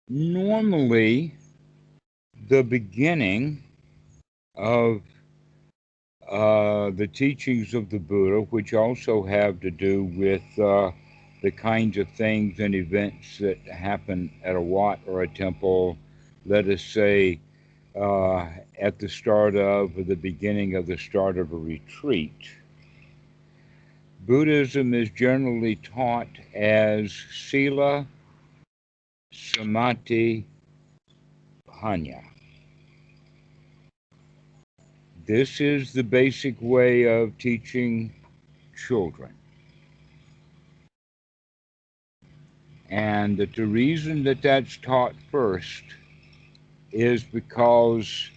Normally, the beginning of the teachings of the Buddha, which also have to do with the kinds of things and events that happen at a wat or a temple, let us say uh, at the start of or the beginning of the start of a retreat. Buddhism is generally taught as Sila, Samadhi, Panya. This is the basic way of teaching children. And that the reason that that's taught first is because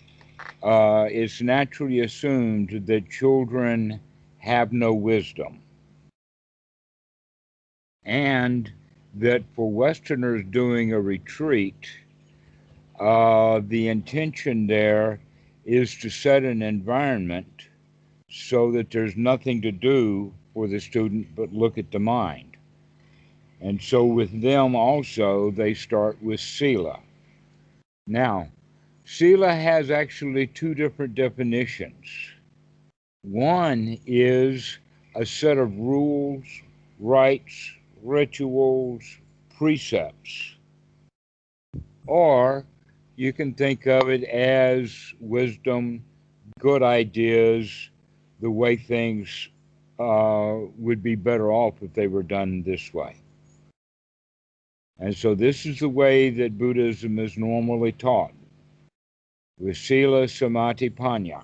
it's naturally assumed that children have no wisdom. And that for Westerners doing a retreat, the intention there is to set an environment so that there's nothing to do for the student but look at the mind. And so with them also, they start with Sila. Now, Sila has actually two different definitions. One is a set of rules, rites, rituals, precepts, or you can think of it as wisdom, good ideas, the way things would be better off if they were done this way. And so this is the way that Buddhism is normally taught, with Sila, Samadhi, Panya,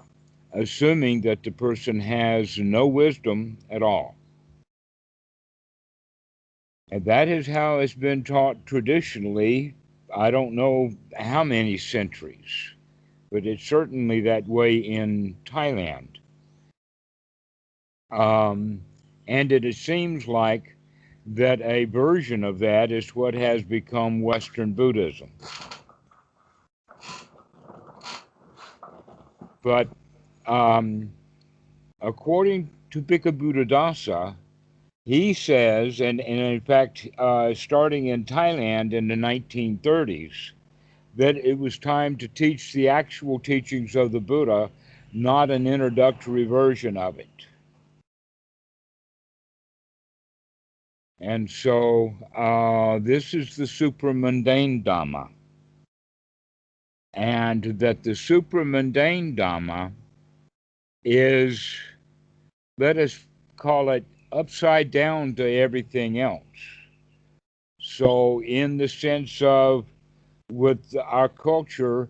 assuming that the person has no wisdom at all. And that is how it's been taught traditionally. I don't know how many centuries, but it's certainly that way in Thailand. Um, and it seems like that a version of that is what has become Western Buddhism. But according to Buddhadasa, he says, and in fact, starting in Thailand in the 1930s, that it was time to teach the actual teachings of the Buddha, not an introductory version of it. And so this is the supramundane Dhamma. And that the supramundane Dhamma is, let us call it, upside down to everything else. So, in the sense of with our culture,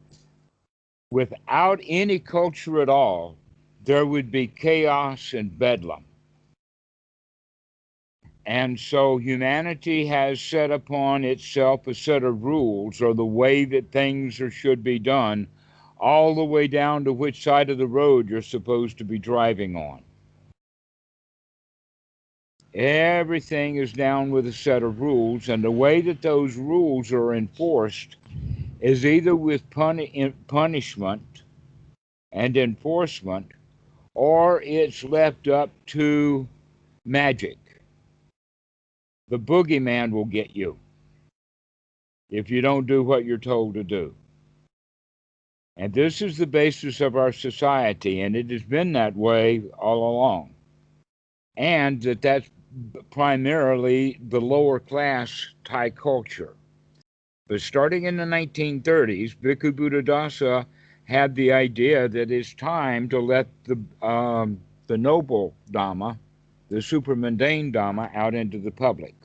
without any culture at all, there would be chaos and bedlam. And so humanity has set upon itself a set of rules or the way that things should be done, all the way down to which side of the road you're supposed to be driving on. Everything is down with a set of rules, and the way that those rules are enforced is either with punishment and enforcement, or it's left up to magic. The boogeyman will get you if you don't do what you're told to do. And this is the basis of our society, and it has been that way all along. And that's primarily the lower class Thai culture. But starting in the 1930s, Bhikkhu Buddhadasa had the idea that it's time to let the noble Dhamma, the supramundane Dhamma, out into the public.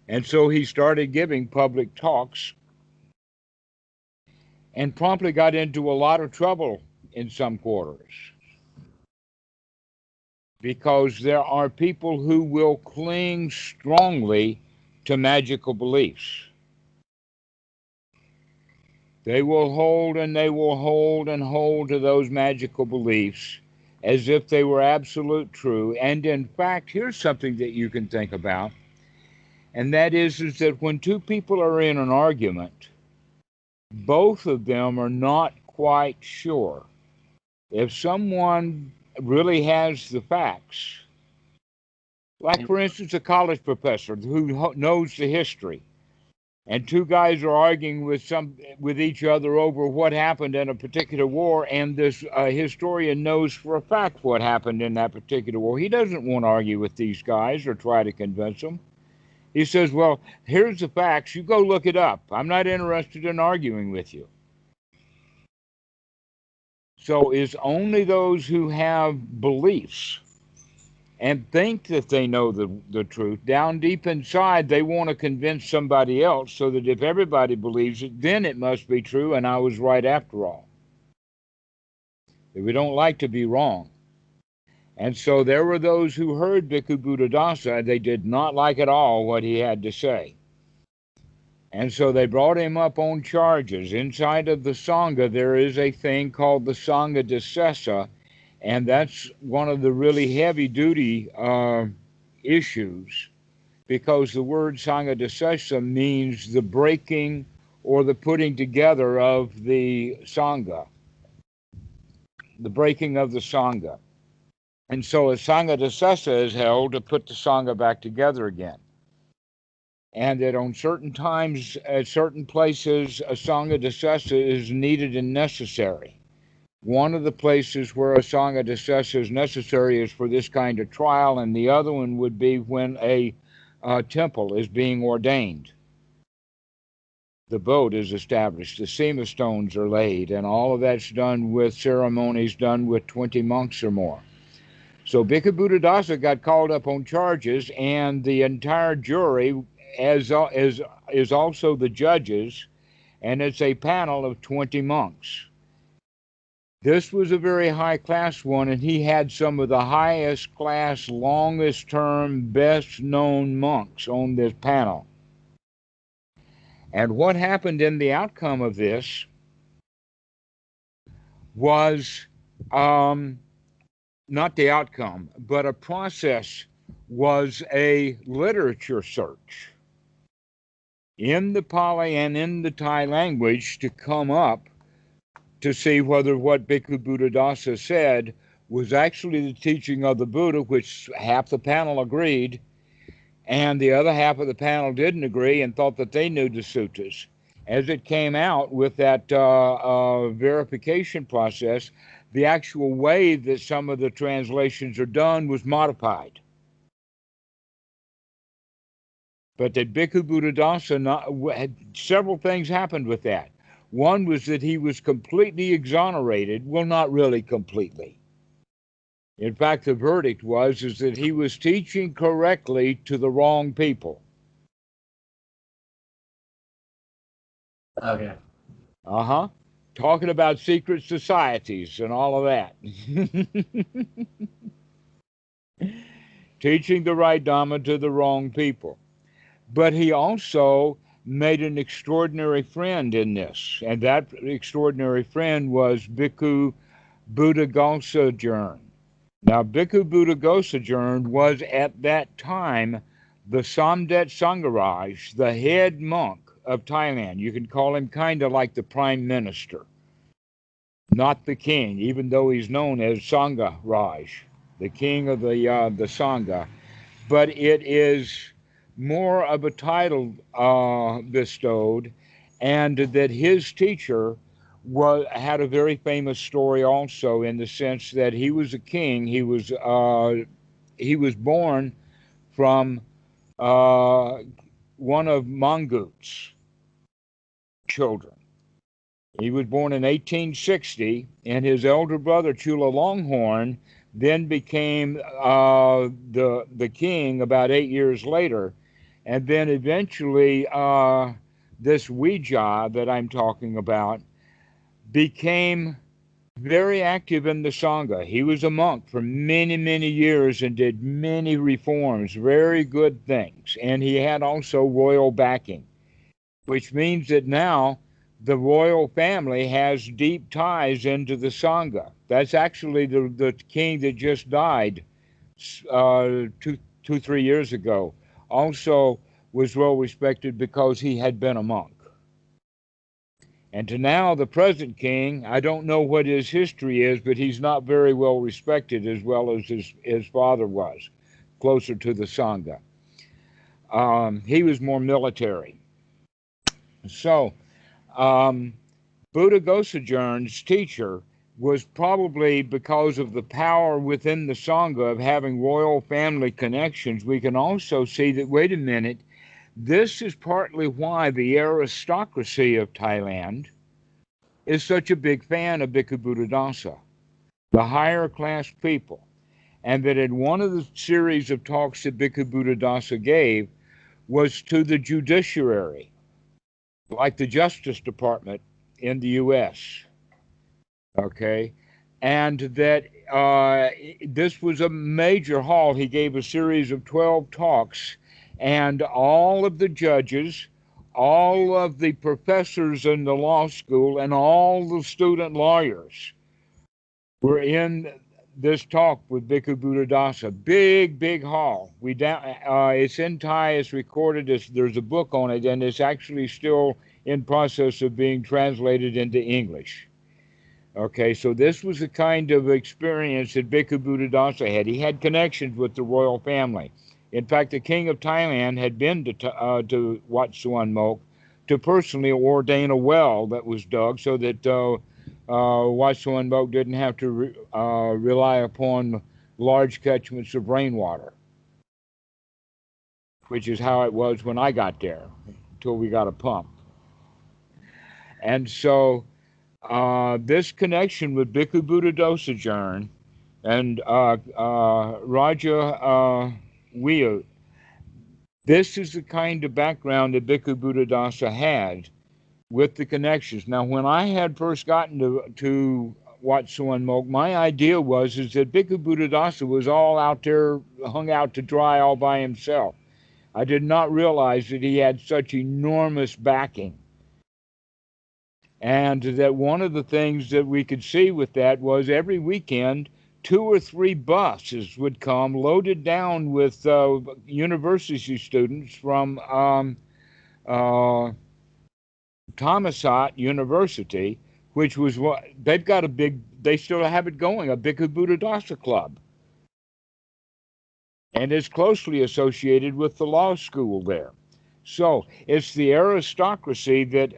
And so he started giving public talks and promptly got into a lot of trouble in some quarters because there are people who will cling strongly to magical beliefs. They will hold and they will hold and hold to those magical beliefs as if they were absolute true. And in fact, here's something that you can think about, and that is that when two people are in an argument, both of them are not quite sure. If someone really has the facts, Like, for instance, a college professor who knows the history, and two guys are arguing with each other over what happened in a particular war, and this historian knows for a fact what happened in that particular war. He doesn't want to argue with these guys or try to convince them. He says, well, here's the facts. You go look it up. I'm not interested in arguing with you. So it's only those who have beliefs and think that they know the truth. Down deep inside, they want to convince somebody else so that if everybody believes it, then it must be true and I was right after all. We don't like to be wrong. And so there were those who heard Bhikkhu Buddhadasa. They did not like at all what he had to say. And so they brought him up on charges. Inside of the Sangha, there is a thing called the Sangha Disessa, and that's one of the really heavy-duty issues, because the word Sangha Disessa means the breaking or the putting together of the Sangha, the breaking of the Sangha. And so a Sangha Disessa is held to put the Sangha back together again. And that on certain times, at certain places, a Sangha Disessa is needed and necessary. One of the places where a Sangha Disessa is necessary is for this kind of trial, and the other one would be when a temple is being ordained. The boat is established, the Sema stones are laid, and all of that's done with ceremonies done with 20 monks or more. So Bhikkhu Buddhadasa got called up on charges, and the entire jury as is also the judges, and it's a panel of 20 monks. This was a very high class one, and he had some of the highest class, longest term, best known monks on this panel. And what happened in the outcome of this was not the outcome, but a process, was a literature search in the Pali and in the Thai language to come up to see whether what Bhikkhu Buddhadasa said was actually the teaching of the Buddha, which half the panel agreed, and the other half of the panel didn't agree and thought that they knew the suttas. As it came out with that verification process, the actual way that some of the translations are done was modified. But that Bhikkhu Buddhadasa, several things happened with that. One was that he was completely exonerated. Well, not really completely. In fact, the verdict is that he was teaching correctly to the wrong people. Okay. Uh-huh. Talking about secret societies and all of that. Teaching the right Dhamma to the wrong people. But he also made an extraordinary friend in this, and that extraordinary friend was Bhikkhu Buddhaghosa. Now, Bhikkhu Buddhaghosa was at that time the Samdet Sangharaj, the head monk of Thailand. You can call him kind of like the prime minister, not the king, even though he's known as Sangharaj, the king of the Sangha. But it is more of a title bestowed, and that his teacher had a very famous story also, in the sense that he was a king. He was born from one of Mongut's children. He was born in 1860, and his elder brother Chulalongkorn then became the king about 8 years later. And then eventually this Weijia that I'm talking about became very active in the Sangha. He was a monk for many, many years and did many reforms, very good things. And he had also royal backing, which means that now the royal family has deep ties into the Sangha. That's actually the king that just died 3 years ago. Also was well respected because he had been a monk. And to now, the present king, I don't know what his history is, but he's not very well respected as well as his father was. closer to the Sangha. He was more military. So, Buddha Gosajern's teacher was probably, because of the power within the Sangha of having royal family connections, we can also see that, wait a minute, this is partly why the aristocracy of Thailand is such a big fan of Bhikkhu Buddhadasa, the higher class people. And that in one of the series of talks that Bhikkhu Buddhadasa gave was to the judiciary, like the Justice Department in the U.S., okay? And that this was a major hall. He gave a series of 12 talks, and all of the judges, all of the professors in the law school, and all the student lawyers were in this talk with Bhikkhu Buddhadasa. Big, big hall. It's in Thai. It's recorded. There's a book on it, and it's actually still in process of being translated into English. Okay, so this was the kind of experience that Bhikkhu Buddhadasa had. He had connections with the royal family. In fact, the king of Thailand had been to Wat Suan Mok to personally ordain a well that was dug so that Wat Suan Mok didn't have to rely upon large catchments of rainwater, which is how it was when I got there, until we got a pump. And so this connection with Bhikkhu Buddhadasa Jern and Raja Wiyut, this is the kind of background that Bhikkhu Buddhadasa had with the connections. Now, when I had first gotten to Wat Suan Mok, my idea is that Bhikkhu Buddhadasa was all out there, hung out to dry all by himself. I did not realize that he had such enormous backing. And that one of the things that we could see with that was every weekend, 2 or 3 buses would come loaded down with university students from Thammasat University, which was what they've got they still have it going, a Bhikkhu Buddhadasa club. And it's closely associated with the law school there. So it's the aristocracy that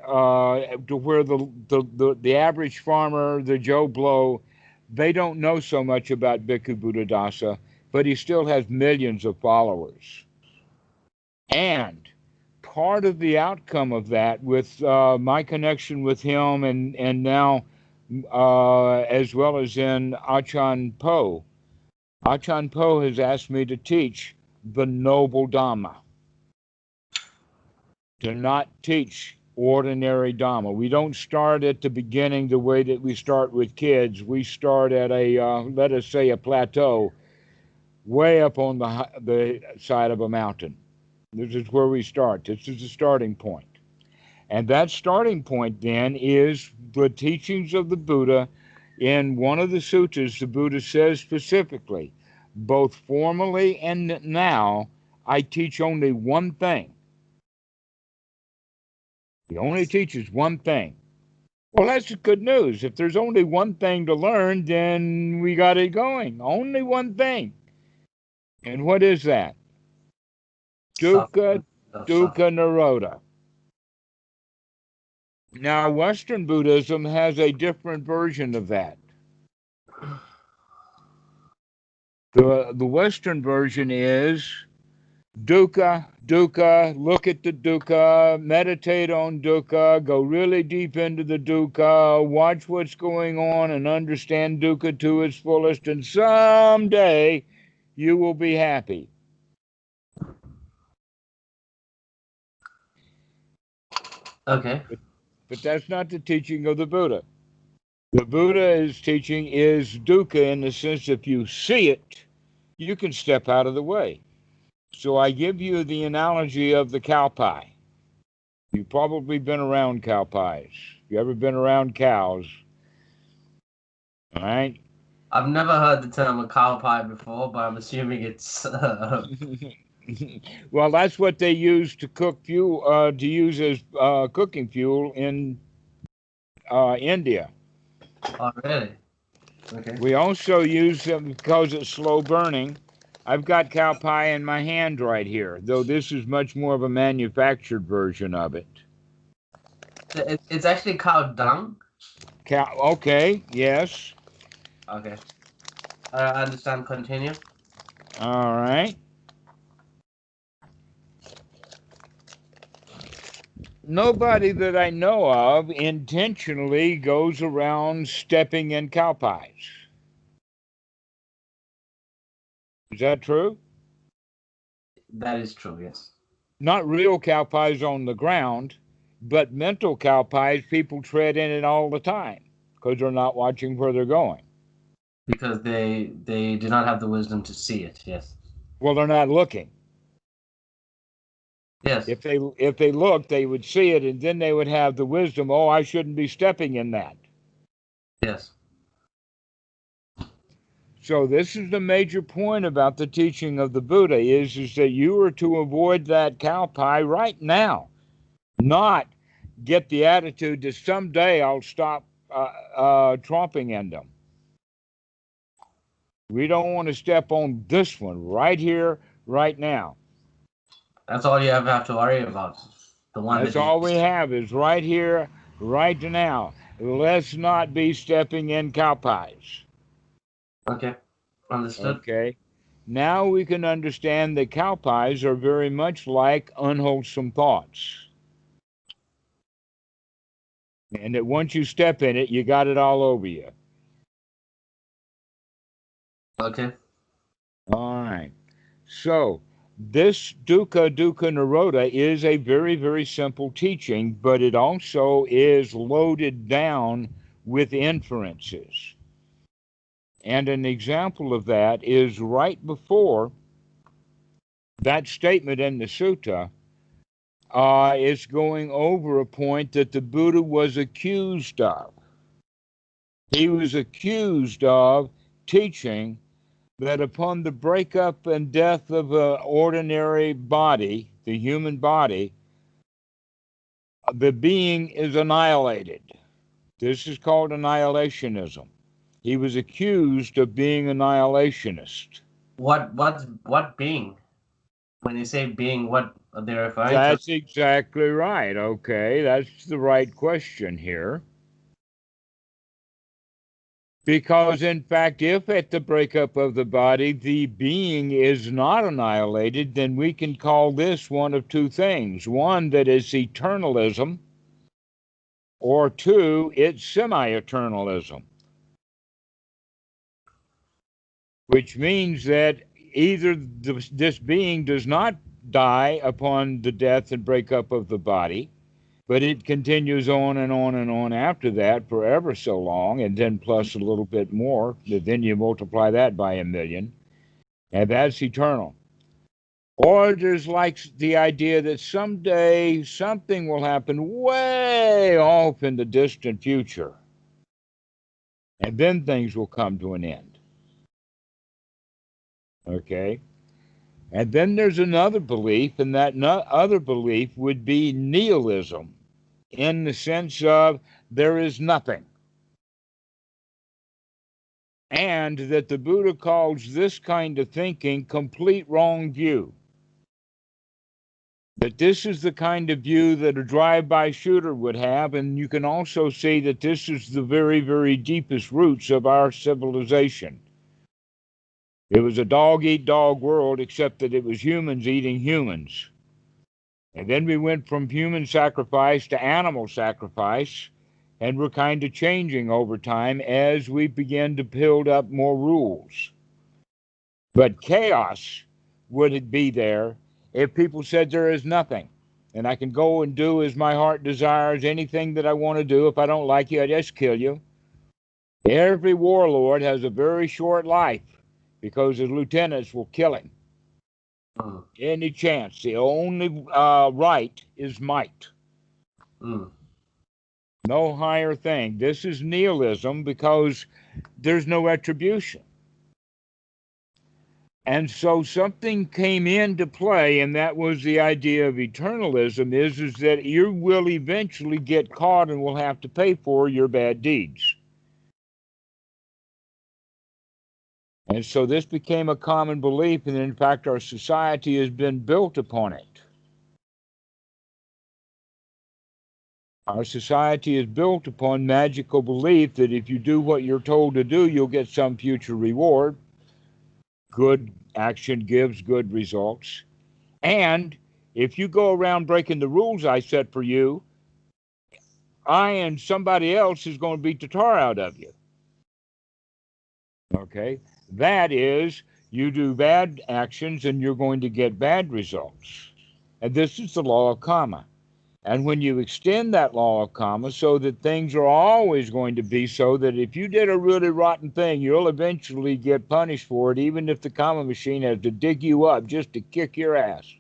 to where the average farmer, the Joe Blow, they don't know so much about Bhikkhu Buddhadasa, but he still has millions of followers. And part of the outcome of that, with my connection with him, and now as well as in Achan Po has asked me to teach the noble Dhamma, to not teach ordinary Dhamma. We don't start at the beginning the way that we start with kids. We start at let us say, a plateau way up on the side of a mountain. This is where we start. This is the starting point. And that starting point then is the teachings of the Buddha. In one of the suttas, the Buddha says specifically, both formally and now, I teach only one thing. He only teaches one thing. Well, that's good news. If there's only one thing to learn, then we got it going. Only one thing. And what is that? Dukkha, dukkha nirodha. Now, Western Buddhism has a different version of that. The Western version is dukkha, dukkha, look at the dukkha, meditate on dukkha, go really deep into the dukkha, watch what's going on and understand dukkha to its fullest, and someday you will be happy. Okay. But that's not the teaching of the Buddha. The Buddha's teaching is dukkha in the sense if you see it, you can step out of the way. So I give you the analogy of the cow pie. You've probably been around cow pies. You ever been around cows? All right? I've never heard the term a cow pie before, but I'm assuming it's... Well, that's what they use to cook fuel, to use as cooking fuel in India. Oh, really? Okay. We also use them because it's slow burning. I've got cow pie in my hand right here, though this is much more of a manufactured version of it. It's actually cow dung. Cow, okay, yes. Okay. I understand. Continue. All right. Nobody that I know of intentionally goes around stepping in cow pies. Is that true? That is true, yes. Not real cow pies on the ground, but mental cow pies, people tread in it all the time because they're not watching where they're going. Because they do not have the wisdom to see it, yes. Well, they're not looking. Yes. If they look, they would see it, and then they would have the wisdom, oh, I shouldn't be stepping in that. Yes. So this is the major point about the teaching of the Buddha is that you are to avoid that cow pie right now, not get the attitude that someday I'll stop tromping in them. We don't want to step on this one right here, right now. That's all you ever have to worry about. The one That's that all we have is right here, right now. Let's not be stepping in cow pies. Okay. Understood. Okay. Now we can understand that cow pies are very much like unwholesome thoughts. And that once you step in it, you got it all over you. Okay. All right. So this dukkha nirodha is a very, very simple teaching, but it also is loaded down with inferences. And an example of that is right before that statement in the sutta is going over a point that the Buddha was accused of. He was accused of teaching that upon the breakup and death of an ordinary body, the human body, the being is annihilated. This is called annihilationism. He was accused of being annihilationist. What being? When you say being, what are they referring to? That's exactly right. Okay, that's the right question here. Because, in fact, if at the breakup of the body the being is not annihilated, then we can call this one of two things. One, that is eternalism, or two, it's semi-eternalism, which means that either this being does not die upon the death and breakup of the body, but it continues on and on and on after that for ever so long, and then plus a little bit more. Then you multiply that by 1,000,000, and that's eternal. Or there's like the idea that someday something will happen way off in the distant future, and then things will come to an end. Okay? And then there's another belief, and that other belief would be nihilism, in the sense of there is nothing. And that the Buddha calls this kind of thinking complete wrong view. That this is the kind of view that a drive-by shooter would have, and you can also see that this is the very, very deepest roots of our civilization. It was a dog-eat-dog world, except that it was humans eating humans. And then we went from human sacrifice to animal sacrifice, and we're kind of changing over time as we begin to build up more rules. But chaos would be there if people said there is nothing, and I can go and do as my heart desires, anything that I want to do. If I don't like you, I just kill you. Every warlord has a very short life because his lieutenants will kill him. Mm. Any chance. The only right is might. Mm. No higher thing. This is nihilism because there's no retribution. And so something came into play, and that was the idea of eternalism, is that you will eventually get caught and will have to pay for your bad deeds. And so this became a common belief, and in fact our society has been built upon it. Our society is built upon magical belief that if you do what you're told to do, you'll get some future reward. Good action gives good results. And if you go around breaking the rules I set for you, I and somebody else is going to beat the tar out of you. Okay? That is, you do bad actions and you're going to get bad results. And this is the law of karma. And when you extend that law of karma so that things are always going to be so that if you did a really rotten thing, you'll eventually get punished for it, even if the karma machine has to dig you up just to kick your ass.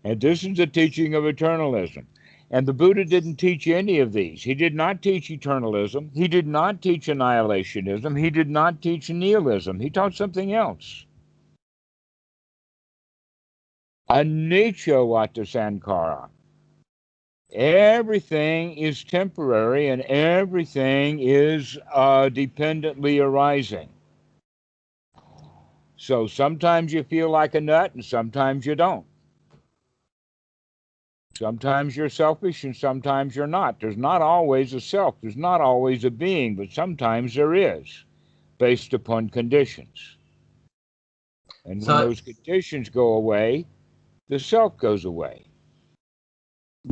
And this is the teaching of eternalism. And the Buddha didn't teach any of these. He did not teach eternalism. He did not teach annihilationism. He did not teach nihilism. He taught something else. Anicca vata sankhara. Everything is temporary and everything is dependently arising. So sometimes you feel like a nut and sometimes you don't. Sometimes you're selfish and sometimes you're not. There's not always a self. There's not always a being, but sometimes there is, based upon conditions. And when those conditions go away, the self goes away.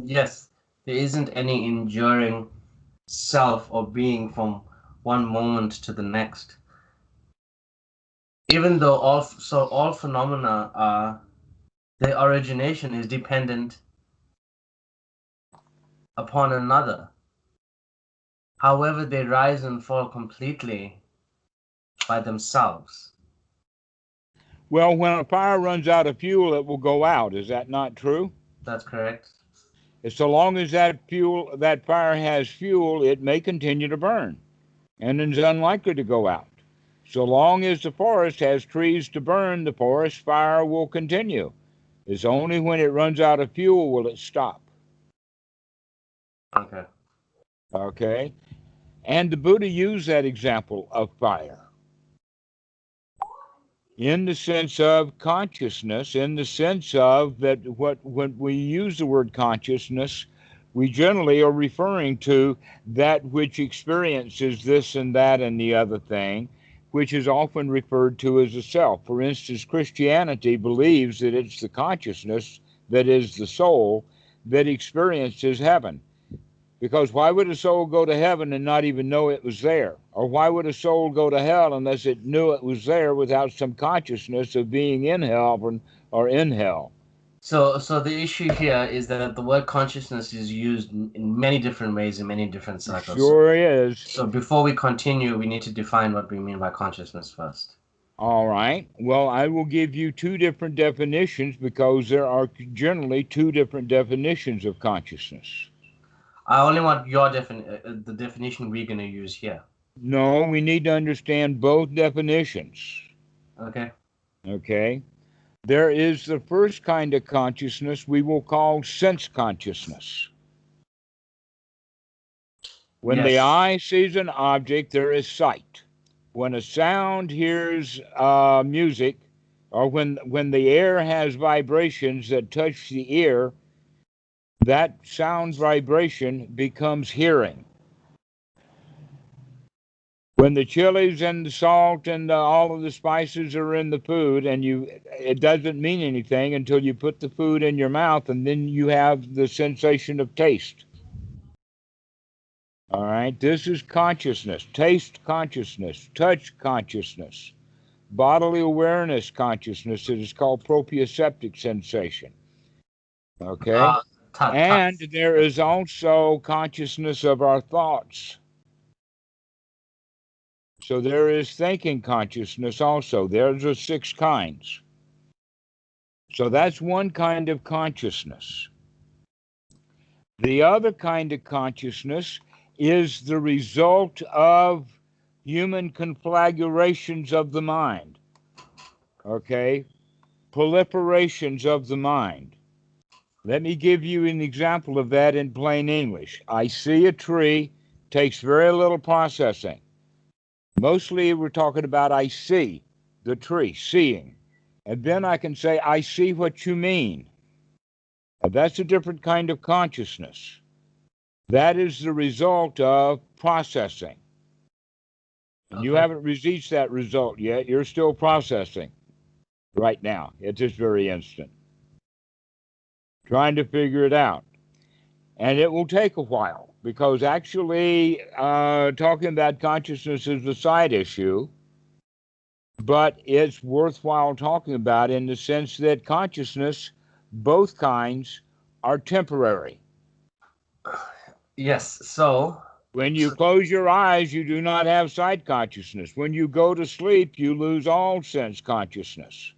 Yes, there isn't any enduring self or being from one moment to the next. Even though all phenomena are, their origination is dependent upon another. However, they rise and fall completely by themselves. Well, when a fire runs out of fuel, it will go out. Is that not true? That's correct. So long as that fire has fuel, it may continue to burn, and is unlikely to go out. So long as the forest has trees to burn, the forest fire will continue. It's only when it runs out of fuel will it stop. Okay. Okay? And the Buddha used that example of fire in the sense of consciousness, in the sense of that when we use the word consciousness, we generally are referring to that which experiences this and that and the other thing, which is often referred to as a self. For instance, Christianity believes that it's the consciousness that is the soul that experiences heaven. Because why would a soul go to heaven and not even know it was there? Or why would a soul go to hell unless it knew it was there without some consciousness of being in heaven or in hell? So the issue here is that the word consciousness is used in many different ways in many different circles. Sure is. So before we continue, we need to define what we mean by consciousness first. All right. Well, I will give you two different definitions because there are generally two different definitions of consciousness. I only want your the definition we're going to use here. No, we need to understand both definitions. Okay. Okay. There is the first kind of consciousness we will call sense consciousness. When the eye sees an object, there is sight. When a sound hears music, or when the air has vibrations that touch the ear, that sound vibration becomes hearing. When the chilies and the salt and all of the spices are in the food, and it doesn't mean anything until you put the food in your mouth, and then you have the sensation of taste. All right, this is consciousness, taste consciousness, touch consciousness, bodily awareness consciousness. It is called proprioceptic sensation. Okay? And there is also consciousness of our thoughts. So there is thinking consciousness also. There's the 6 kinds. So that's one kind of consciousness. The other kind of consciousness is the result of human conflagrations of the mind. Okay? Proliferations of the mind. Let me give you an example of that in plain English. I see a tree Takes very little processing. Mostly we're talking about I see the tree, seeing. And then I can say, I see what you mean. Now, that's a different kind of consciousness. That is the result of processing. And you Okay. haven't reached that result yet. You're still processing right now at this very instant, trying to figure it out. And it will take a while because actually talking about consciousness is a side issue, but it's worthwhile talking about in the sense that consciousness, both kinds, are temporary. Yes. So, When you close your eyes, you do not have sight consciousness. When you go to sleep, you lose all sense consciousness.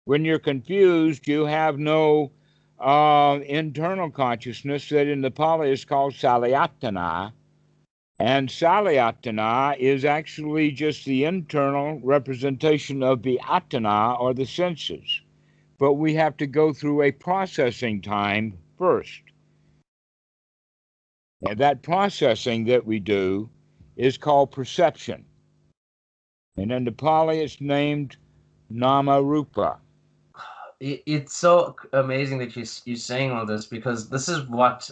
When you're confused, you have no internal consciousness that in the Pali is called Salayatana. And Salayatana is actually just the internal representation of the Atana or the senses. But we have to go through a processing time first. And that processing that we do is called perception. And in the Pali, it's named Nama Rupa. it's so amazing that you're saying all this, because this is what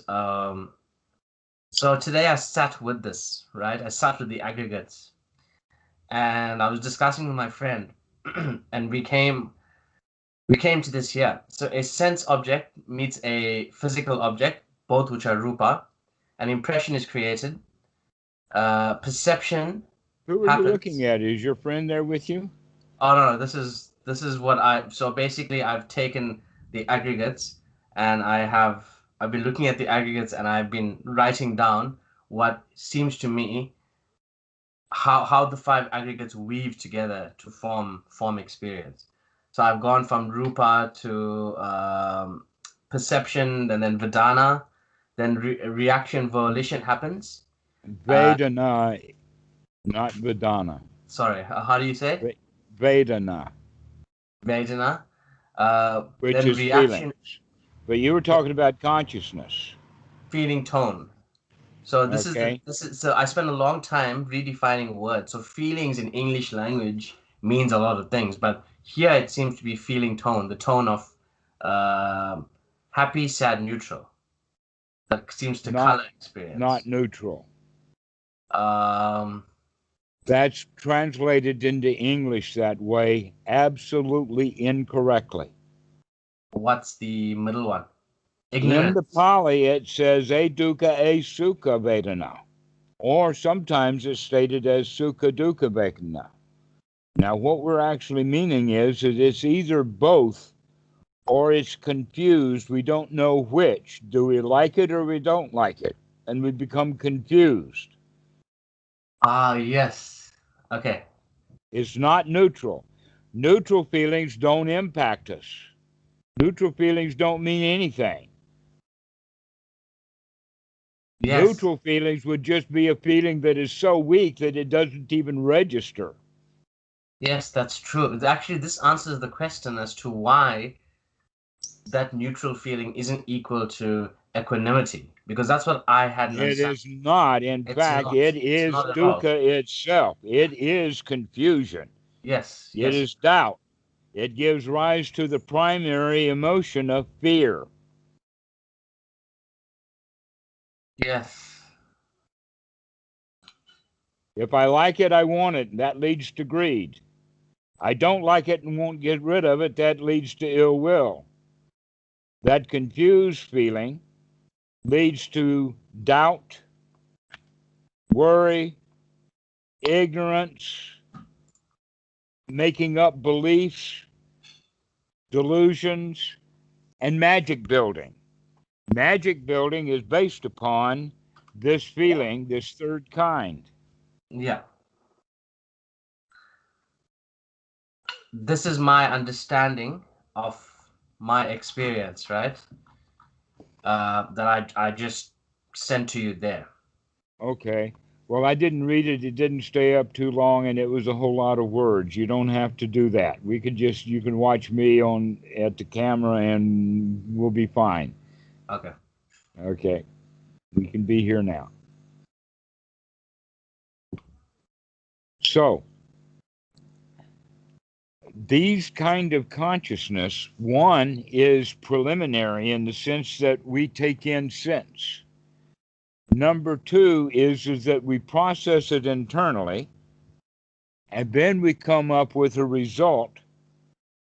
so today I sat with this, right? I sat with the aggregates, and I was discussing with my friend, and we came to this here. So a sense object meets a physical object, both which are rupa. An impression is created. Perception Who are you looking happens. at? Is your friend there with you? Oh no, this is what I. So basically, I've taken the aggregates, and I've been looking at the aggregates, and I've been writing down what seems to me how the five aggregates weave together to form experience. So I've gone from rupa to perception, and then vedana, then reaction volition happens. Uh, Vedana, not Vedana. Sorry, how do you say it? Vedana, Vedana. which Then is reaction, feelings. But you were talking about consciousness, feeling, tone. So okay? so I spent a long time redefining words. So feelings in English language means a lot of things, but here it seems to be feeling tone, the tone of uh, happy, sad, neutral. That seems to Not color experience. not neutral. Um, That's translated into English that way absolutely incorrectly. what's the middle one? In the Ignorance. Pali, it says e dukkha e sukha vedana, or sometimes it's stated as sukha dukkha vedana. Now, what we're actually meaning is that it's either both or it's confused. We don't know which. Do we like it or we don't like it? And we become confused. Ah, yes. Okay. It's not neutral. Neutral feelings don't impact us. Neutral feelings don't mean anything. Yes. Neutral feelings would just be a feeling that is so weak that it doesn't even register. Yes, that's true. Actually, this answers the question as to why that neutral feeling isn't equal to equanimity, because that's what I hadn't It understood. is not. In It's fact, not. it It's is not at all. dukkha itself. It is confusion. Yes, It yes, is doubt. It gives rise to the primary emotion of fear. yes, If I like it, I want it, and that leads to greed. I don't like it and won't get rid of it, that leads to ill will. That confused feeling leads to doubt, worry, ignorance, making up beliefs, delusions, and magic building. Magic building is based upon this feeling, this third kind. yeah. This is my understanding of my experience, right? That I just sent to you there. Okay. Well, I didn't read it. It didn't stay up too long, and it was a whole lot of words. You don't have to do that. We could just you can watch me on at the camera, and we'll be fine. Okay. Okay. We can be here now. So, these kind of consciousness, one is preliminary in the sense that we take in sense. Number two is that we process it internally, and then we come up with a result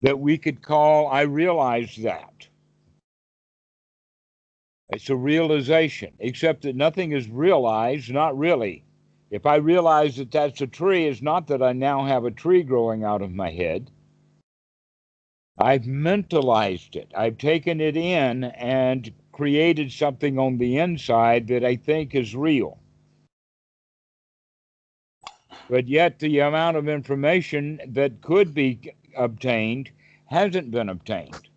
that we could call, I realized that. It's a realization, except that nothing is realized, not really. If I realize that that's a tree, it's not that I now have a tree growing out of my head. I've mentalized it. I've taken it in and created something on the inside that I think is real. But yet the amount of information that could be obtained hasn't been obtained.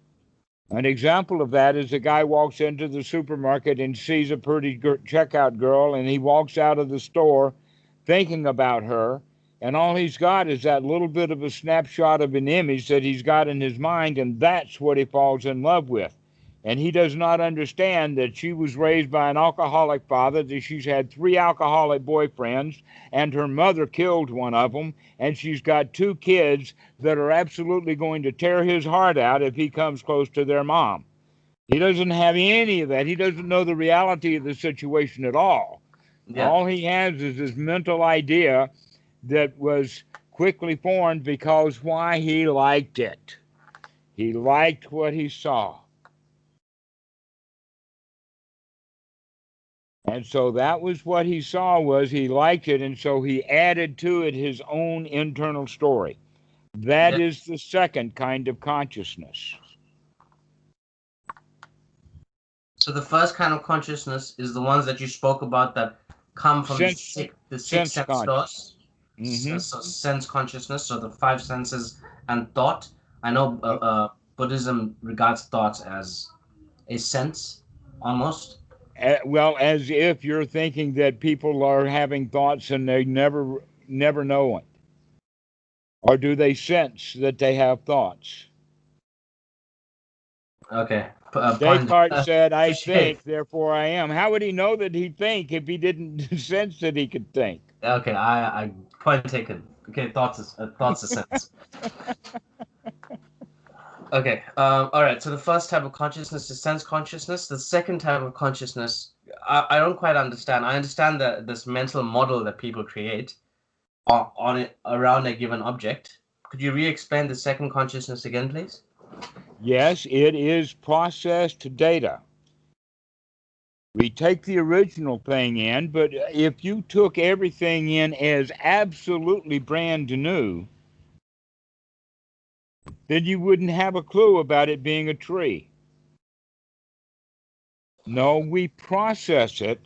An example of that is a guy walks into the supermarket and sees a pretty checkout girl, and he walks out of the store thinking about her, and all he's got is that little bit of a snapshot of an image that he's got in his mind, and that's what he falls in love with. And he does not understand that she was raised by an alcoholic father, that she's had 3 alcoholic boyfriends, and her mother killed one of them, and she's got 2 kids that are absolutely going to tear his heart out if he comes close to their mom. He doesn't have any of that. He doesn't know the reality of the situation at all. Yeah. All he has is this mental idea that was quickly formed because why? He liked it. He liked what he saw. And so that was what he saw, was he liked it, and so he added to it his own internal story. That Yeah. is the second kind of consciousness. So the first kind of consciousness is the ones that you spoke about that come from the six sense doors. Mm-hmm. So sense consciousness, so the 5 senses and thought. I know Buddhism regards thoughts as a sense, almost. Well, as if you're thinking that people are having thoughts and they never know it. Or do they sense that they have thoughts? Okay. Descartes said, I Appreciate. think, therefore I am. How would he know that he'd think if he didn't sense that he could think? Okay, I point taken. Okay, thoughts is a sense. Okay. All right. So the first type of consciousness is sense consciousness. The second type of consciousness, I don't quite understand. I understand that this mental model that people create on it around a given object. Could you re-explain the second consciousness again, please? Yes, it is processed data. We take the original thing in, but if you took everything in as absolutely brand new, then you wouldn't have a clue about it being a tree. No, we process it,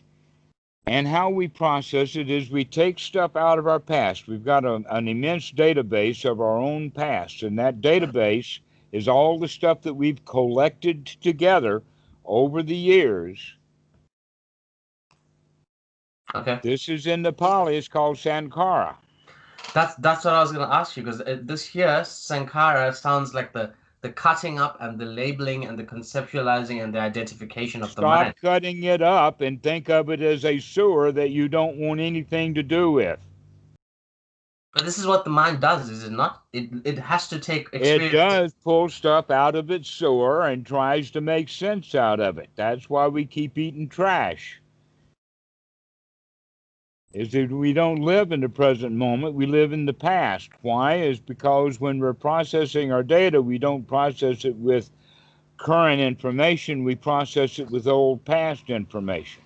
and how we process it is we take stuff out of our past. We've got an immense database of our own past, and that database is all the stuff that we've collected together over the years. Okay. This is in the Pali, it's called Sankhara. That's what I was going to ask you, because this here Sankhara sounds like the cutting up and the labeling and the conceptualizing and the identification of the Stop mind. cutting it up and think of it as a sewer that you don't want anything to do with. But this is what the mind does, is it not? It has to take It experience. does pull stuff out of its sewer and tries to make sense out of it. That's why we keep eating trash. Is that we don't live in the present moment, we live in the past. Why? Is because when we're processing our data, we don't process it with current information, we process it with old past information.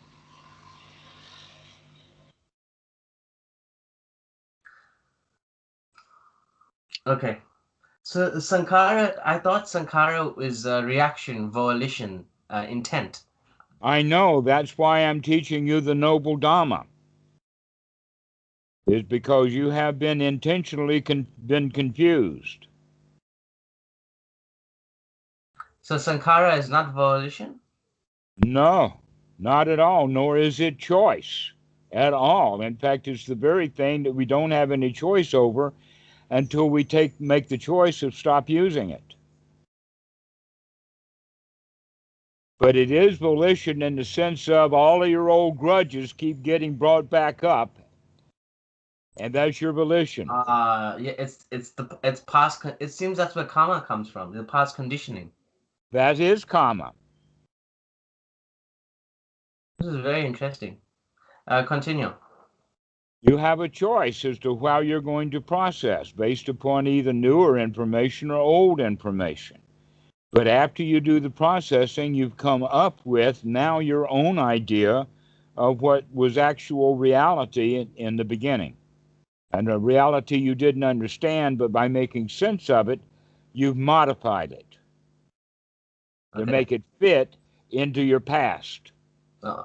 Okay. So Sankhara, I thought Sankhara is reaction, volition, intent. I know, that's why I'm teaching you the noble Dhamma. Is because you have been intentionally been confused. So Sankhara is not volition? No, not at all, nor is it choice at all. In fact, it's the very thing that we don't have any choice over until we make the choice of stop using it. But it is volition in the sense of all of your old grudges keep getting brought back up. And that's your volition. Yeah, it's past. It seems that's where karma comes from. The past conditioning. That is karma. This is very interesting. Continue. You have a choice as to how you're going to process based upon either newer information or old information. But after you do the processing, you've come up with now your own idea of what was actual reality in the beginning. And a reality you didn't understand, but by making sense of it, you've modified it to Okay. make it fit into your past,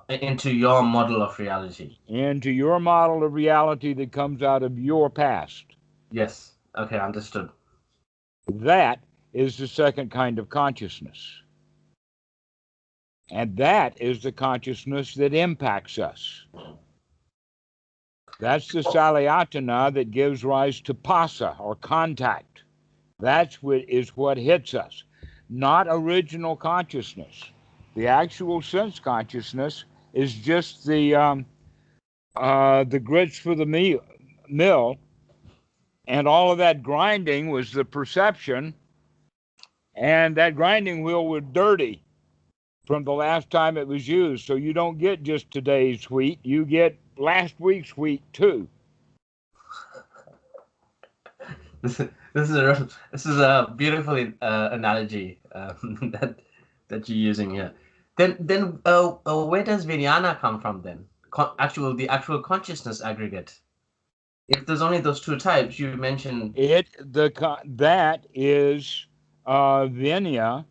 Into your model of reality. into your model of reality that comes out of your past. Yes. Okay, understood. That is the second kind of consciousness. And that is the consciousness that impacts us. That's the Salayatana that gives rise to Pasa or contact. That's what hits us, not original consciousness. The actual sense consciousness is just the grits for the mill, and all of that grinding was the perception, and that grinding wheel was dirty from the last time it was used. So you don't get just today's wheat, you get last week's wheat too. This is a beautiful analogy that you're using here. Then where does Vijnana come from then? The actual consciousness aggregate. If there's only those two types you mentioned. That is Vinaya,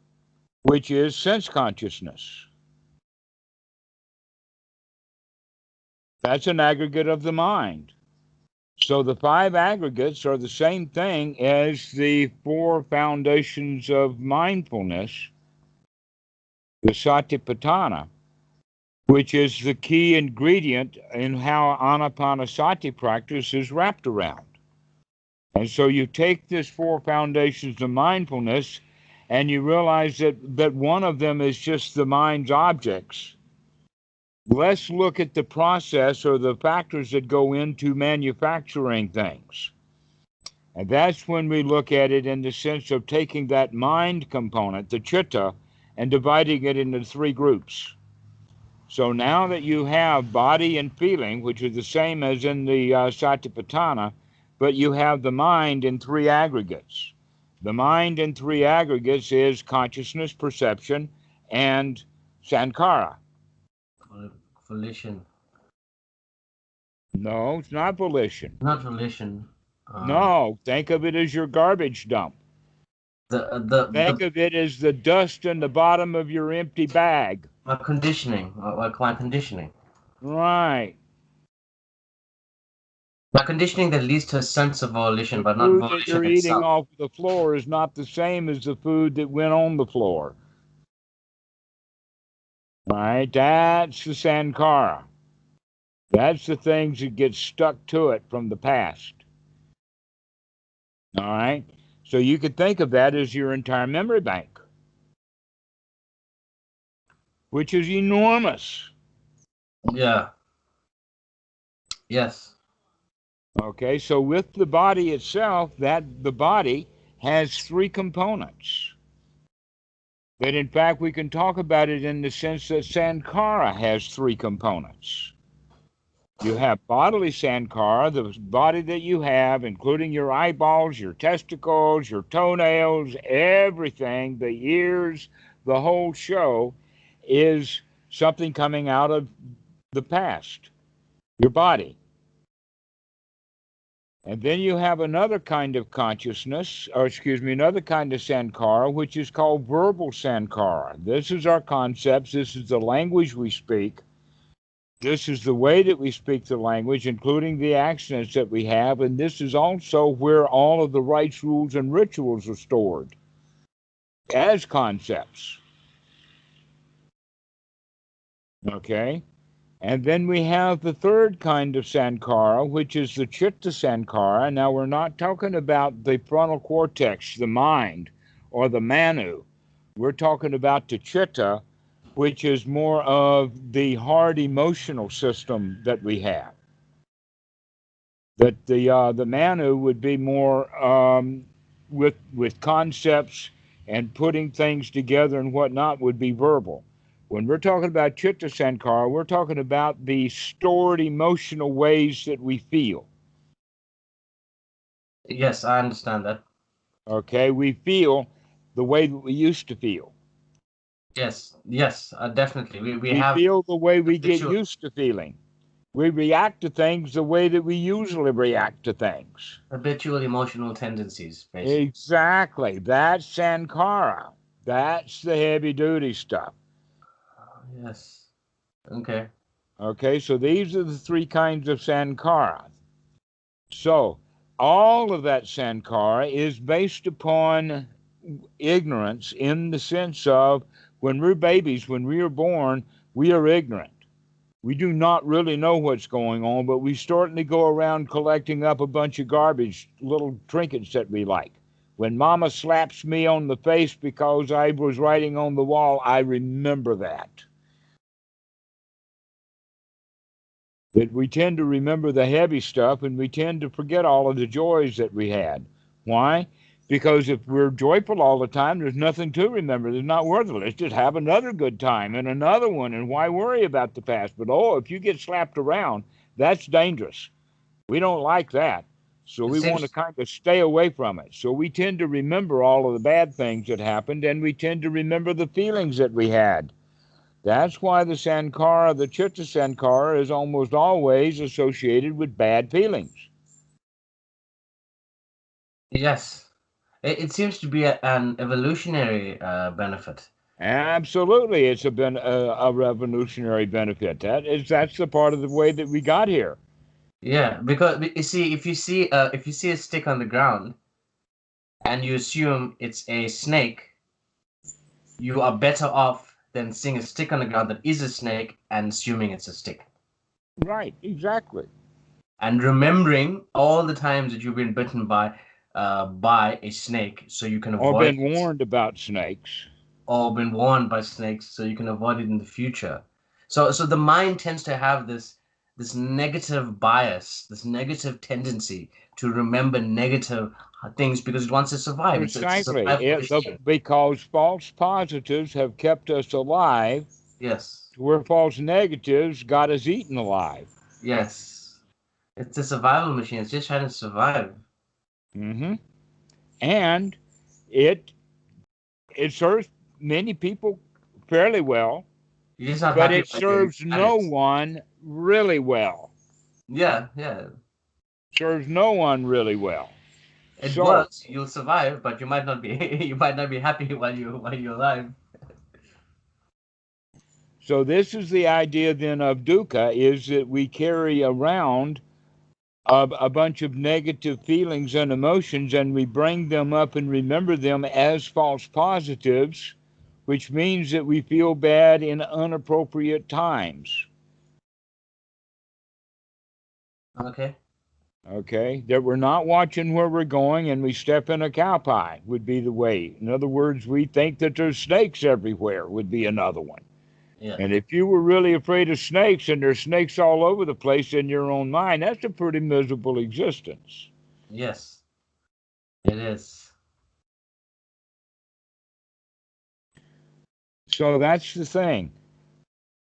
which is sense consciousness. That's an aggregate of the mind. So the five aggregates are the same thing as the four foundations of mindfulness, the Satipatthana, which is the key ingredient in how Anapanasati practice is wrapped around. And so you take this four foundations of mindfulness and you realize that one of them is just the mind's objects. Let's look at the process or the factors that go into manufacturing things. And that's when we look at it in the sense of taking that mind component, the chitta, and dividing it into three groups. So now that you have body and feeling, which are the same as in the Satipatthana, but you have the mind in three aggregates. The mind in three aggregates is consciousness, perception, and Sankhara. Volition. No, it's not volition. Not volition. No, think of it as your garbage dump. Think of it as the dust in the bottom of your empty bag. My conditioning. My conditioning. Right. My conditioning that leads to a sense of volition, The but not food that volition you're eating itself. off the floor is not the same as the food that went on the floor. Right? That's the Sankhara. That's the things that get stuck to it from the past. All right? So you could think of that as your entire memory bank, which is enormous. Yeah. Yes. Okay, so with the body itself, the body has three components. That in fact we can talk about it in the sense that Sankhara has three components. You have bodily Sankhara, the body that you have, including your eyeballs, your testicles, your toenails, everything, the ears, the whole show is something coming out of the past, your body. And then you have another kind of consciousness, or excuse me, another kind of Sankhara, which is called verbal Sankhara. This is our concepts, this is the language we speak. This is the way that we speak the language, including the accents that we have, and this is also where all of the rites, rules, and rituals are stored as concepts. Okay? And then we have the third kind of Sankhara, which is the chitta Sankhara. Now, we're not talking about the frontal cortex, the mind, or the manu. We're talking about the chitta, which is more of the hard emotional system that we have. That the Manu would be more with concepts and putting things together and whatnot would be verbal. When we're talking about chitta Sankhara, we're talking about the stored emotional ways that we feel. Yes, I understand that. Okay, we feel the way that we used to feel. Yes, yes, definitely. We We have feel the way we get habitual used to feeling. We react to things the way that we usually react to things. habitual emotional tendencies, basically. Exactly. That's Sankhara. That's the heavy duty stuff. Yes. Okay. Okay, so these are the three kinds of Sankhara. So all of that Sankhara is based upon ignorance in the sense of when we're babies, when we are born, we are ignorant. We do not really know what's going on, but we certainly go around collecting up a bunch of garbage, little trinkets that we like. When Mama slaps me on the face because I was writing on the wall, I remember that. That we tend to remember the heavy stuff and we tend to forget all of the joys that we had. Why? Because if we're joyful all the time, there's nothing to remember. There's not worth it. Let's just have another good time and another one, and why worry about the past? But oh, if you get slapped around, that's dangerous. We don't like that. So It we want to seems kind of stay away from it. So we tend to remember all of the bad things that happened, and we tend to remember the feelings that we had. That's why the Sankhara, the Chitta Sankhara, is almost always associated with bad feelings. yes. It seems to be an evolutionary benefit. Absolutely, it's a revolutionary benefit. That's the part of the way that we got here. Yeah, because you see, if you see a stick on the ground and you assume it's a snake, you are better off than seeing a stick on the ground that is a snake and assuming it's a stick. Right, exactly. And remembering all the times that you've been bitten by a snake so you can Or avoid been it, warned about snakes. or been warned by snakes so you can avoid it in the future. So the mind tends to have this negative bias, this negative tendency to remember negative things because it wants to survive. It's a Precisely. survival machine. Because false positives have kept us alive, Yes. where false negatives got us eaten alive. Yes. It's a survival machine. It's just trying to survive. Hmm. And it it serves many people fairly well, You're just not but happy it when you're serves at no it. one really well. Yeah, yeah. Serves no one really well. It So, works. You'll survive, but you might not be you might not be happy while you're alive. so this is the idea then of dukkha is that we carry around a bunch of negative feelings and emotions and we bring them up and remember them as false positives, which means that we feel bad in inappropriate times. Okay. Okay, that we're not watching where we're going and we step in a cow pie would be the way. In other words, we think that there's snakes everywhere would be another one. Yeah. And if you were really afraid of snakes and there's snakes all over the place in your own mind, that's a pretty miserable existence. Yes. It is. So that's the thing.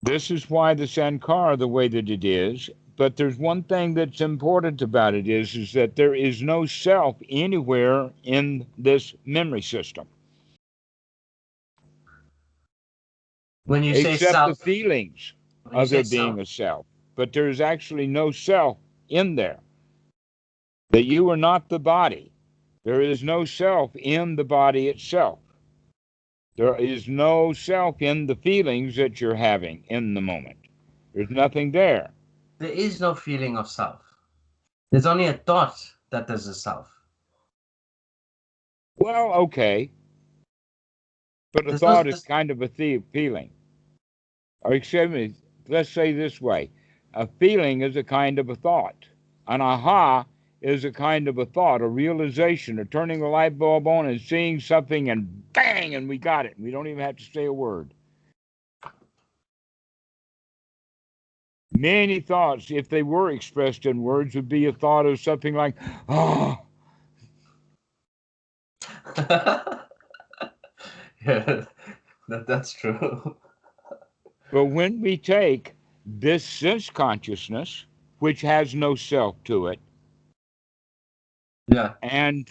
This is why the Sankara the way that it is. But there's one thing that's important about it is that there is no self anywhere in this memory system When you say except the self, feelings when you of say there self, being a self. But there is actually no self in there. That you are not the body. There is no self in the body itself. There is no self in the feelings that you're having in the moment. There's nothing there. there is no feeling of self. There's only a thought that there's a self. Well, okay, but a There's no thought is there's, kind of a feeling. Or excuse me, let's say this way: a feeling is a kind of a thought. An aha is a kind of a thought, a realization, or turning the light bulb on and seeing something, and bang, and we got it. We don't even have to say a word. Many thoughts, if they were expressed in words, would be a thought of something like, oh. Yeah, that's true. But when we take this sense consciousness, which has no self to it, Yeah. and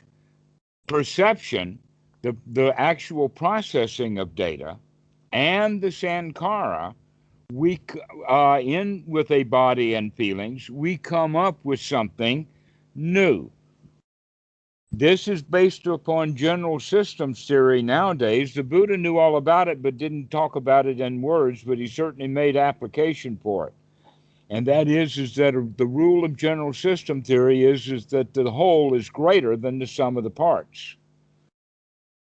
perception, the actual processing of data, and the Sankhara, we in with a body and feelings, we come up with something new. This is based upon general systems theory nowadays. The Buddha knew all about it, but didn't talk about it in words, but he certainly made application for it. And that is that the rule of general system theory is that the whole is greater than the sum of the parts.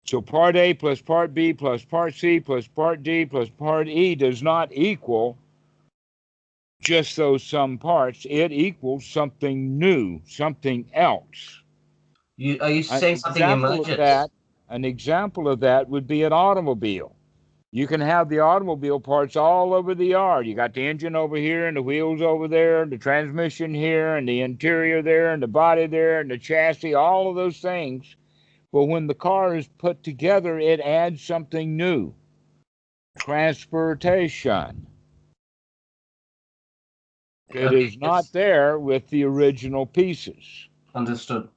So part A plus part B plus part C plus part D plus part E does not equal just those sum parts. It equals something new, something else. Are you An saying something example of emergent? that, an example of that would be an automobile. You can have the automobile parts all over the yard. You got the engine over here and the wheels over there and the transmission here and the interior there and the body there and the chassis, all of those things. But when the car is put together, it adds something new. Transportation. It Okay, is not yes. there with the original pieces. Understood.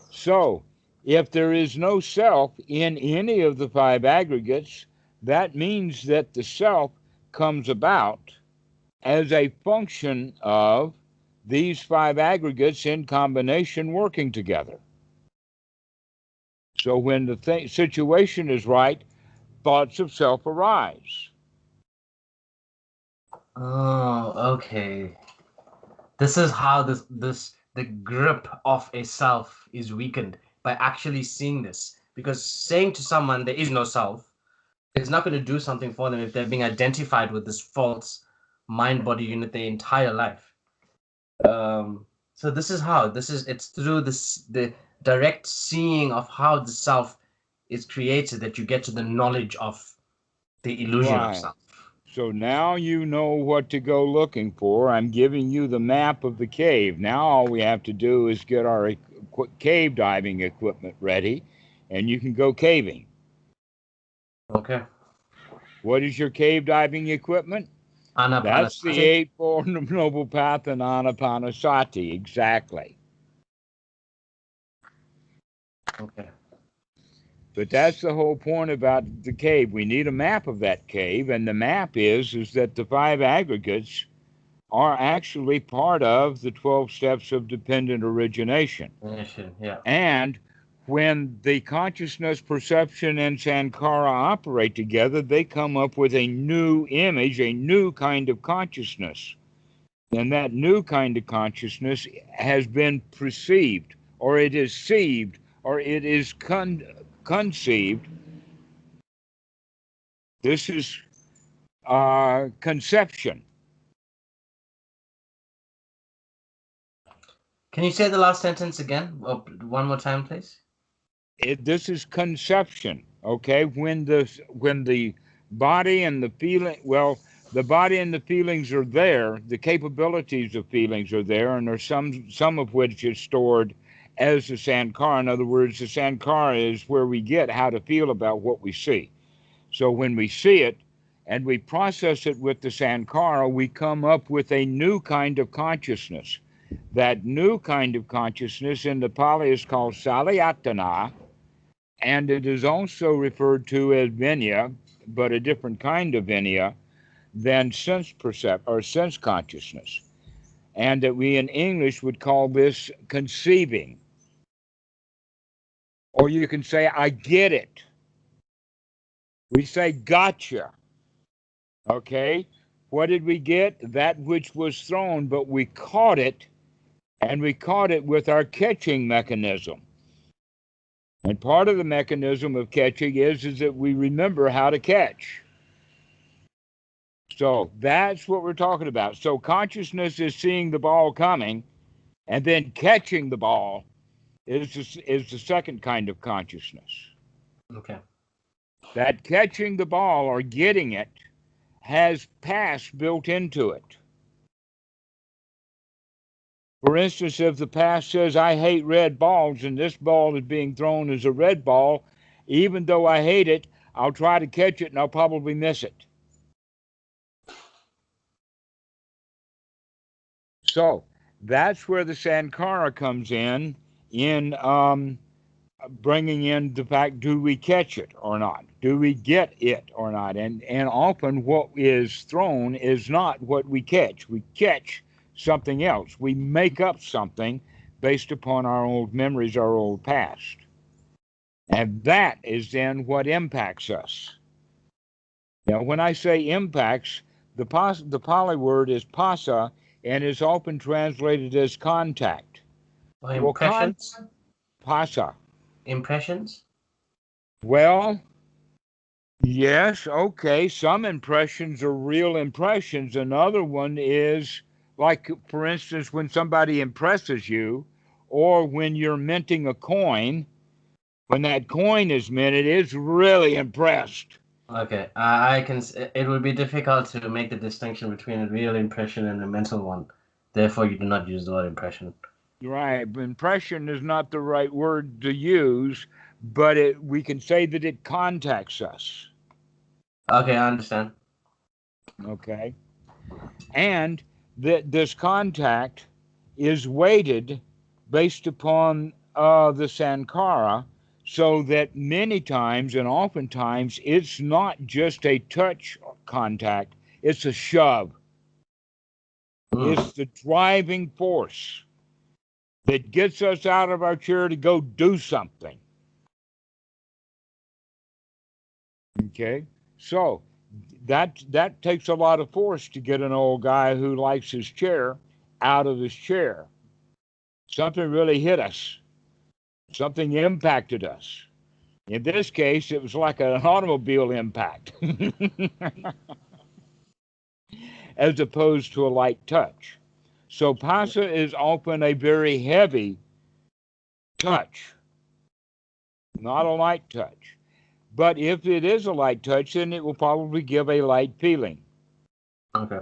So, if there is no self in any of the five aggregates, that means that the self comes about as a function of these five aggregates in combination working together. So, when the situation is right, thoughts of self arise. Oh, okay. This is how the grip of a self is weakened by actually seeing this. Because saying to someone there is no self is not going to do something for them if they're being identified with this false mind body unit their entire life. So this is how it's through the direct seeing of how the self is created that you get to the knowledge of the illusion of Right. self. So now you know what to go looking for. I'm giving you the map of the cave. Now all we have to do is get our cave diving equipment ready, and you can go caving. Okay. What is your cave diving equipment? That's the Anapanasati. Eightfold Noble Path and Anapanasati, exactly. Okay. But that's the whole point about the cave. We need a map of that cave, and the map is that the five aggregates are actually part of the 12 steps of dependent origination. Yeah. And when the consciousness, perception, and Sankhara operate together, they come up with a new image, a new kind of consciousness. And that new kind of consciousness has been perceived, or it is sieved, or it is conceived. This is conception. Can you say the last sentence again? One more time, please. This is conception. Okay, when the body and the feeling, well, the body and the feelings are there, the capabilities of feelings are there, and there's some of which is stored as the Sankhara. In other words, the Sankhara is where we get how to feel about what we see. So when we see it and we process it with the Sankhara, we come up with a new kind of consciousness. That new kind of consciousness in the Pali is called Salayatana, and it is also referred to as Vinaya, but a different kind of Vinaya than sense or sense consciousness. And that we in English would call this conceiving. Or you can say, I get it. We say, gotcha. Okay? What did we get? That which was thrown, but we caught it, and we caught it with our catching mechanism. And part of the mechanism of catching is that we remember how to catch. So that's what we're talking about. So consciousness is seeing the ball coming, and then catching the ball is the second kind of consciousness. Okay. That catching the ball or getting it has past built into it. For instance, if the past says, I hate red balls, and this ball is being thrown as a red ball, even though I hate it, I'll try to catch it and I'll probably miss it. So that's where the Sankhara comes in bringing in the fact, do we catch it or not? Do we get it or not? And often what is thrown is not what we catch. We catch something else. We make up something based upon our old memories, our old past. And that is then what impacts us. Now, when I say impacts, the Pali word is Pasa and is often translated as contact. Or Well, impressions? Pasa. Impressions? Well, yes, okay. Some impressions are real impressions. Another one is, like, for instance, when somebody impresses you, or when you're minting a coin, when that coin is minted, it's really impressed. Okay, I can. It would be difficult to make the distinction between a real impression and a mental one. Therefore, you do not use the word impression. Right. Impression is not the right word to use, but we can say that it contacts us. Okay, I understand. Okay. And that this contact is weighted based upon the Sankhara, so that many times and oftentimes it's not just a touch contact, it's a shove. It's the driving force that gets us out of our chair to go do something. Okay? So that takes a lot of force to get an old guy who likes his chair out of his chair. Something really hit us. Something impacted us. In this case, it was like an automobile impact, as opposed to a light touch. So Pasa is often a very heavy touch, not a light touch. But if it is a light touch, then it will probably give a light feeling. Okay.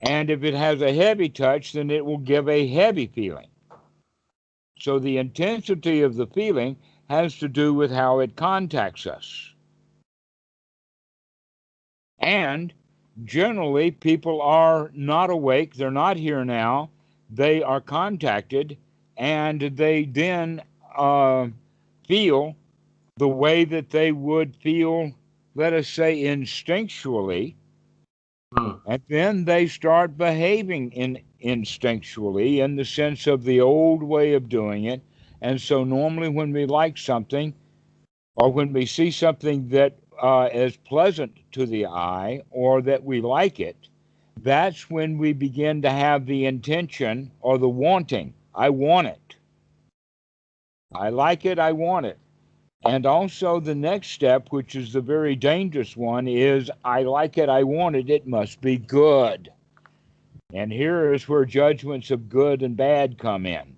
And if it has a heavy touch, then it will give a heavy feeling. So the intensity of the feeling has to do with how it contacts us. And generally, people are not awake, they're not here now, they are contacted, and they then feel the way that they would feel, let us say, instinctually, and then they start behaving instinctually in the sense of the old way of doing it. And so normally when we like something, or when we see something that is pleasant to the eye, or that we like it, that's when we begin to have the intention or the wanting. I want it. I like it. I want it. And also the next step, which is the very dangerous one, is I like it. I want it. It must be good. And here is where judgments of good and bad come in.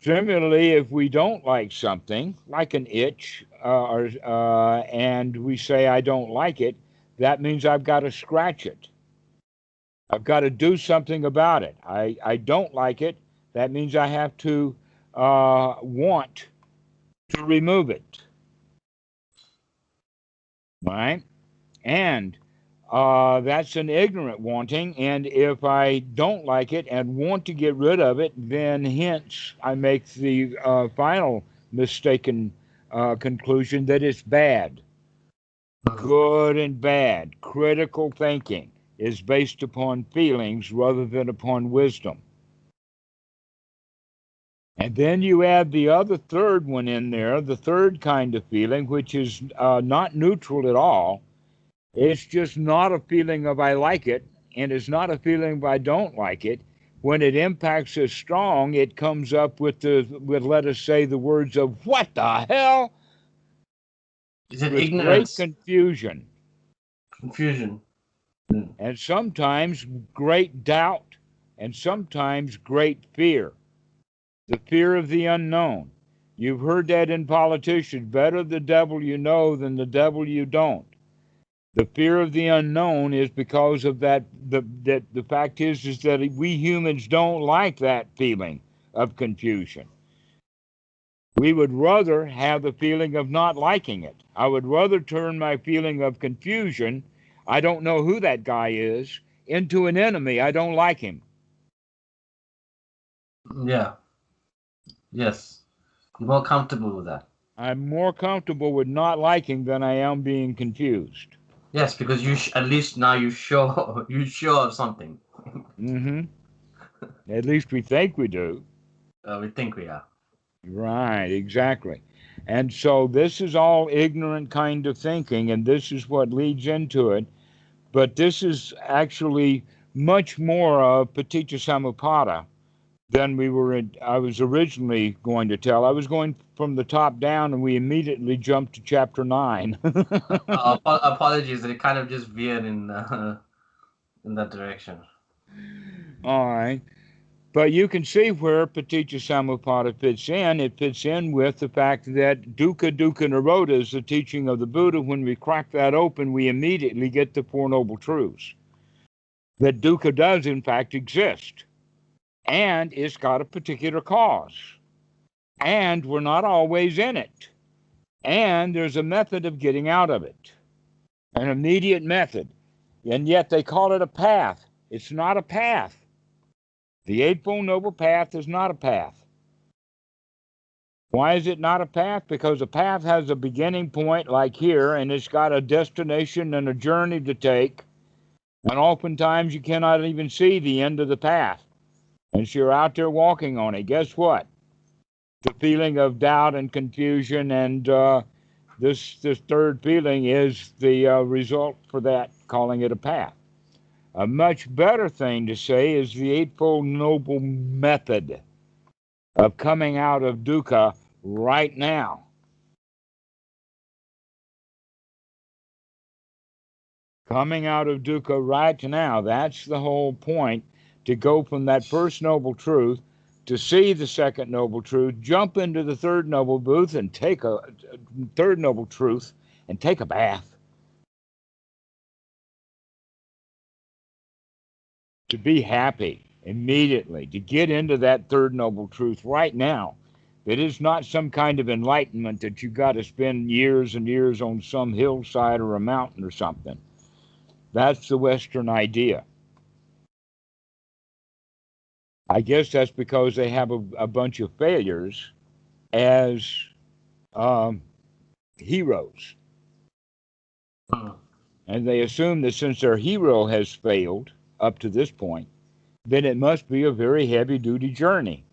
Similarly, if we don't like something, like an itch, and we say, I don't like it, that means I've got to scratch it. I've got to do something about it. I don't like it. That means I have to want to remove it. Right? And that's an ignorant wanting. And if I don't like it and want to get rid of it, then hence I make the final mistaken conclusion that it's bad. Good and bad. Critical thinking is based upon feelings rather than upon wisdom. And then you add the other third one in there, the third kind of feeling, which is not neutral at all. It's just not a feeling of I like it, and it's not a feeling of I don't like it. When it impacts us strong, it comes up with let us say, the words of what the hell? Is it With great ignorance? confusion. Confusion. And sometimes great doubt, and sometimes great fear. The fear of the unknown. You've heard that in politicians. Better the devil you know than the devil you don't. The fear of the unknown is because of that. The fact is that we humans don't like that feeling of confusion. We would rather have the feeling of not liking it. I would rather turn my feeling of confusion, I don't know who that guy is, into an enemy. I don't like him. Yeah. Yes. You're more comfortable with that. I'm more comfortable with not liking than I am being confused. Yes, because you at least now you show you sure of something. Mm-hmm. At least we think we do. We think we are. Right, exactly. And so this is all ignorant kind of thinking, and this is what leads into it. But this is actually much more of Paticca Samuppada than I was originally going to tell. I was going from the top down, and we immediately jumped to chapter 9. Apologies, it kind of just veered in that direction. All right. But you can see where Paticca Samuppada fits in. It fits in with the fact that Dukkha Dukkha Nirodha is the teaching of the Buddha. When we crack that open, we immediately get the Four Noble Truths. That dukkha does, in fact, exist. And it's got a particular cause. And we're not always in it. And there's a method of getting out of it, an immediate method. And yet they call it a path. It's not a path. The Eightfold Noble Path is not a path. Why is it not a path? Because a path has a beginning point like here, and it's got a destination and a journey to take. And oftentimes you cannot even see the end of the path. And so you're out there walking on it. Guess what? The feeling of doubt and confusion and this third feeling is the result for that, calling it a path. A much better thing to say is the Eightfold Noble Method of coming out of dukkha right now. Coming out of dukkha right now. That's the whole point, to go from that first noble truth to see the second noble truth, jump into the third noble truth and take a third noble truth and take a bath. To be happy immediately, to get into that third noble truth right now. It is not some kind of enlightenment that you've got to spend years and years on some hillside or a mountain or something. That's the Western idea. I guess that's because they have a bunch of failures as heroes. And they assume that since their hero has failed up to this point, then it must be a very heavy duty journey.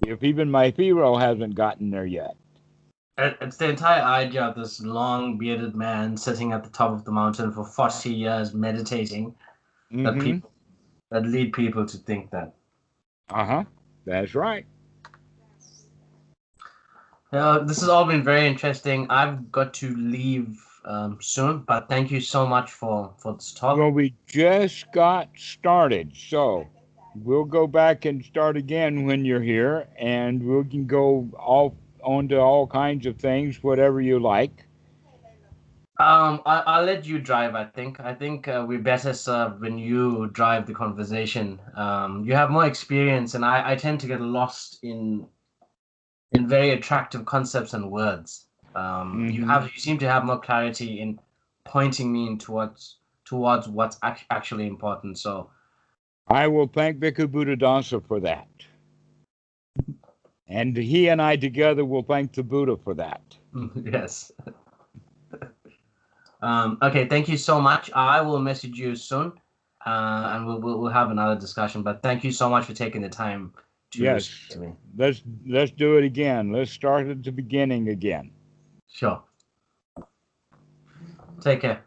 If even my hero hasn't gotten there yet. It's the entire idea of this long bearded man sitting at the top of the mountain for 40 years meditating that lead people to think that. That's right. This has all been very interesting. I've got to leave soon, but thank you so much for this talk. Well, we just got started, so we'll go back and start again when you're here, and we can go off onto all kinds of things, whatever you like. I'll let you drive. I think we're better served when you drive the conversation. You have more experience, and I tend to get lost in very attractive concepts and words. You seem to have more clarity in pointing me towards what's actually important. So I will thank Bhikkhu Buddhadasa for that. And he and I together will thank the Buddha for that. Yes. Okay, thank you so much. I will message you soon, and we'll have another discussion. But thank you so much for taking the time to speak to me. Let's do it again. Let's start at the beginning again. Sure. Take care.